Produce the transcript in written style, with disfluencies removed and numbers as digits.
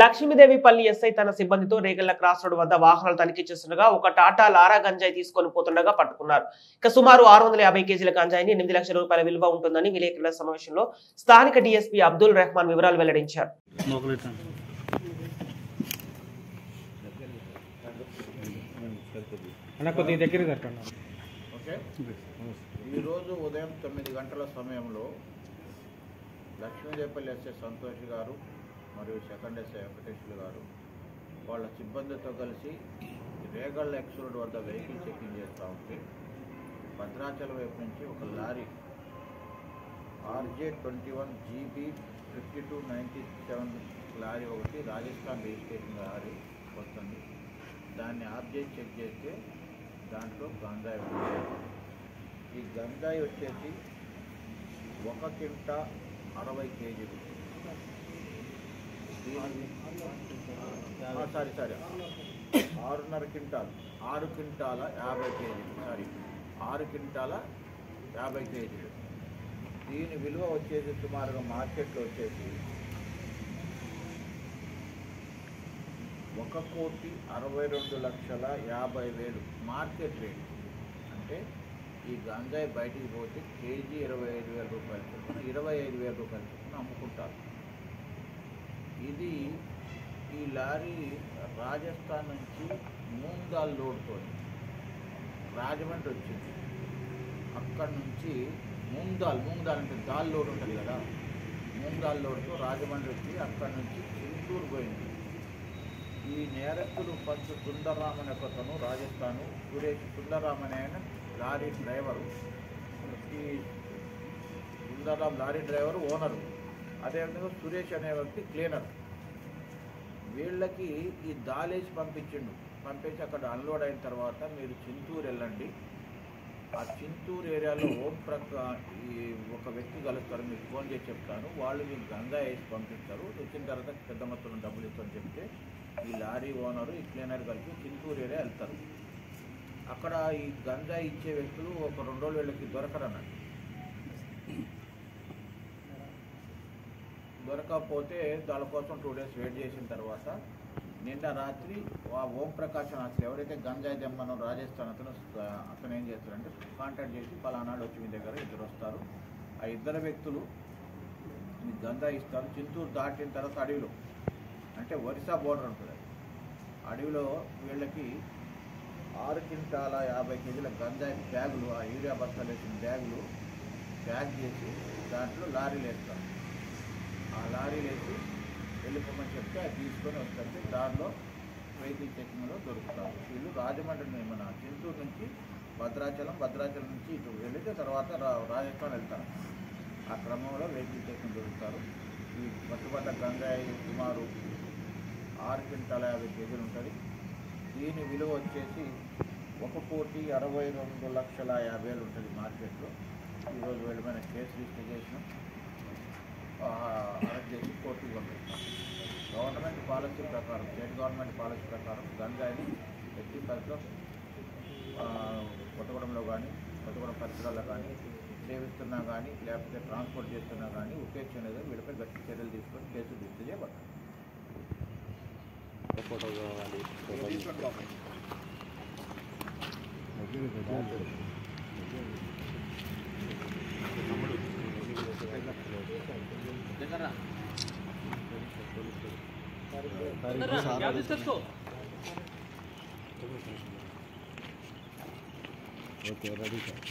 Lakshmidevipalli SI తన సిబ్బందితో Regalla cross road వద్ద వాహనాలు తనిఖీ చేస్తుండగా ఒక టాటా లారా గంజాయి తీసుకొని పోతుండగా పట్టుకున్నారు. ఇక సుమారు 650 కేజీల గంజాయిని 8 లక్షల రూపాయల విలువ ఉంటుందని విలేకరుల సమావేశంలో స్థానిక డీఎస్పీ అబ్దుల్ రెహమాన్ వివరాలు వెల్లడించారు. ఈరోజు ఉదయం 9 గంటల సమయంలో లక్ష్మీదేవిపల్లి ఎస్ఐ సంతోష్ గారు మరియు సెకండ్ ఎస్ఐ వెంకటేశ్వర గారు వాళ్ళ సిబ్బందితో కలిసి రేగళ్ళ ఎక్స్ రోడ్ వద్ద వెహికల్ చెకింగ్ చేస్తూ ఉంటే భద్రాచలం వైపు నుంచి ఒక లారీ RJ21 GB 5297 లారీ ఒకటి రాజస్థాన్ రిజిస్ట్రేషన్ లారీ వస్తుంది. దాన్ని ఆఫ్ చేసి చెక్ చేస్తే దాంట్లో గంజాయి ఉంది. ఈ గంజాయి వచ్చేసి 1 కింటా 60 కేజీలు, సారీ 6.5 క్వింటాలు, 6 క్వింటాల 50 కేజీలు, 6 క్వింటాల 50 కేజీలు. దీని విలువ వచ్చేసి సుమారుగా మార్కెట్లో వచ్చేసి 1,62,50,000 మార్కెట్ రేట్. అంటే ఈ గంజాయి బయటికి పోతే కేజీ 25,000 రూపాయలు చొప్పున 25,000 రూపాయలు చొప్పున అమ్ముకుంటారు. ఇది ఈ లారీ రాజస్థాన్ నుంచి మూంగాల్ లోడ్తో రాజమండ్రి వచ్చింది. అక్కడి నుంచి మూంగాల్ అంటే దాల్ లోడ్ ఉంటుంది కదా, మూంగాల్ లోడ్తో రాజమండ్రి వచ్చి అక్కడి నుంచి చింతూరు పోయింది. ఈ నేరస్తులు ఫస్ట్ సుందర్రామన్ ఒకతను రాజస్థాను, సురేష్ సుందర్రామన్ ఆయన లారీ డ్రైవరు, ఈ సుందర్రామ్ లారీ డ్రైవరు ఓనరు, అదేవిధంగా సురేష్ అనే వ్యక్తి క్లీనర్. వీళ్ళకి ఈ దాలేసి పంపించి అక్కడ అన్లోడ్ అయిన తర్వాత మీరు చింతూరు వెళ్ళండి, ఆ చింతూరు ఏరియాలో ఈ ఒక వ్యక్తి కలుస్తారు, మీకు ఫోన్ చేసి చెప్తాను, వాళ్ళు మీకు గంజాయి వేసి పంపిస్తారు. వచ్చిన తర్వాత పెద్ద మొత్తంలో డబ్బులు ఇస్తామని చెప్తే ఈ లారీ ఓనరు ఈ క్లీనర్ కలిపి చింతూరు ఏరియా వెళ్తారు. అక్కడ ఈ గంజాయి ఇచ్చే వ్యక్తులు ఒక 2 రోజులు వీళ్ళకి దొరకరన్నట్టు. దొరకకపోతే దాని కోసం 2 డేస్ వెయిట్ చేసిన తర్వాత నిన్న రాత్రి ఆ ఓంప్రకాష్ అసలు ఎవరైతే గంజాయి దెమ్మనో రాజస్థాన్ అతను ఏం చేస్తారంటే కాంటాక్ట్ చేసి పలానాడు వచ్చి మీ దగ్గర ఇద్దరు వస్తారు, ఆ ఇద్దరు వ్యక్తులు మీకు గంజాయి ఇస్తారు. చింతూరు దాటిన తర్వాత అడవిలో అంటే ఒరిస్సా బోర్డర్ ఉంటుంది, అడవిలో వీళ్ళకి 6 క్వింటాల 50 కేజీల గంజాయి బ్యాగులు, ఆ యూరియా బస్తాలు వేసిన బ్యాగులు ప్యాక్ చేసి దాంట్లో లారీలు వేస్తారు. ఆ లారీలు వేసి వెళ్ళిపోమని చెప్తే అది తీసుకొని వస్తుంటే దానిలో వెహికల్ చెకింగ్లో దొరుకుతారు. వీళ్ళు రాజమండ్రి మన చింతూరు నుంచి భద్రాచలం నుంచి ఇటు వెళితే తర్వాత రాజస్థాన్ వెళ్తారు. ఆ క్రమంలో వెహికల్ చెకింగ్ దొరుకుతారు. ఈ పట్టుబడ్డ గంజాయి సుమారు 6 క్వింటాల 50 కేజీలు ఉంటుంది. దీని విలువ వచ్చేసి 1,62,50,000 ఉంటుంది మార్కెట్లో. ఈరోజు వెళ్ళమైన కేసు రిజిస్టర్ చేసినాం, అరెస్ట్ చేసి కోర్టుకు పంపిస్తాం. గవర్నమెంట్ పాలసీ ప్రకారం, స్టేట్ గవర్నమెంట్ పాలసీ ప్రకారం గంజాయిని ఎట్టి పరిధిలో కొత్తగూడెంలో కానీ కొత్తగూడెం పరిసరాల్లో కానీ సేవిస్తున్నా కానీ లేకపోతే ట్రాన్స్పోర్ట్ చేస్తున్నా కానీ ఉపేక్షణగా వీళ్ళపై గట్టి చర్యలు తీసుకొని కేసు రిజిస్టర్ చేయబడతాయి. ఫోటో కావాలి, ఓకే రెడీ సార్.